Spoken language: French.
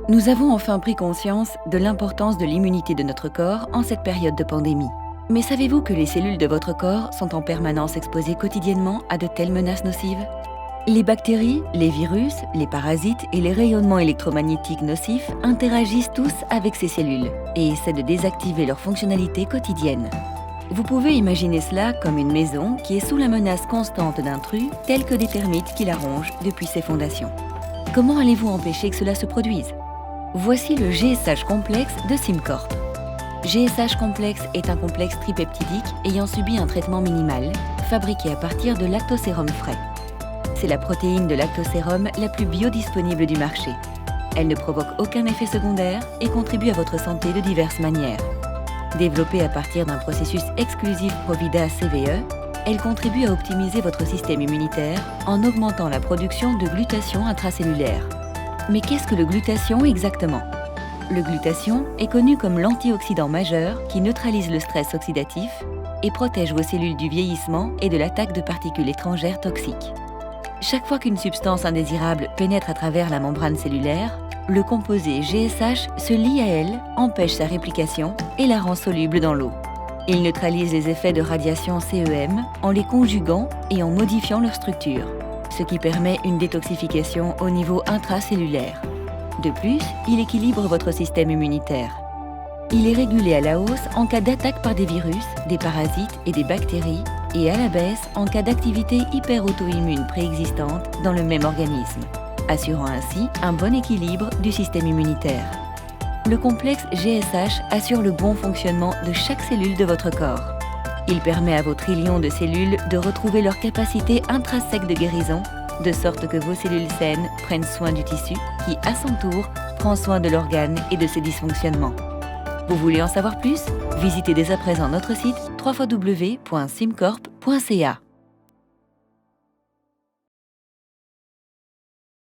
Nous avons enfin pris conscience de l'importance de l'immunité de notre corps en cette période de pandémie. Mais savez-vous que les cellules de votre corps sont en permanence exposées quotidiennement à de telles menaces nocives? Les bactéries, les virus, les parasites et les rayonnements électromagnétiques nocifs interagissent tous avec ces cellules et essaient de désactiver leur fonctionnalité quotidienne. Vous pouvez imaginer cela comme une maison qui est sous la menace constante d'intrus tels que des termites qui la rongent depuis ses fondations. Comment allez-vous empêcher que cela se produise? Voici le GSH complexe de SimCorp. GSH complexe est un complexe tripeptidique ayant subi un traitement minimal, fabriqué à partir de lactosérum frais. C'est la protéine de lactosérum la plus biodisponible du marché. Elle ne provoque aucun effet secondaire et contribue à votre santé de diverses manières. Développée à partir d'un processus exclusif Provida CVE, elle contribue à optimiser votre système immunitaire en augmentant la production de glutathion intracellulaire. Mais qu'est-ce que le glutathion exactement? Le glutathion est connu comme l'antioxydant majeur qui neutralise le stress oxydatif et protège vos cellules du vieillissement et de l'attaque de particules étrangères toxiques. Chaque fois qu'une substance indésirable pénètre à travers la membrane cellulaire, le composé GSH se lie à elle, empêche sa réplication et la rend soluble dans l'eau. Il neutralise les effets de radiation CEM en les conjuguant et en modifiant leur structure, ce qui permet une détoxification au niveau intracellulaire. De plus, il équilibre votre système immunitaire. Il est régulé à la hausse en cas d'attaque par des virus, des parasites et des bactéries, et à la baisse en cas d'activité hyper-auto-immune préexistante dans le même organisme, assurant ainsi un bon équilibre du système immunitaire. Le complexe GSH assure le bon fonctionnement de chaque cellule de votre corps. Il permet à vos trillions de cellules de retrouver leur capacité intrinsèque de guérison, de sorte que vos cellules saines prennent soin du tissu qui, à son tour, prend soin de l'organe et de ses dysfonctionnements. Vous voulez en savoir plus? Visitez dès à présent notre site www.simcorp.ca.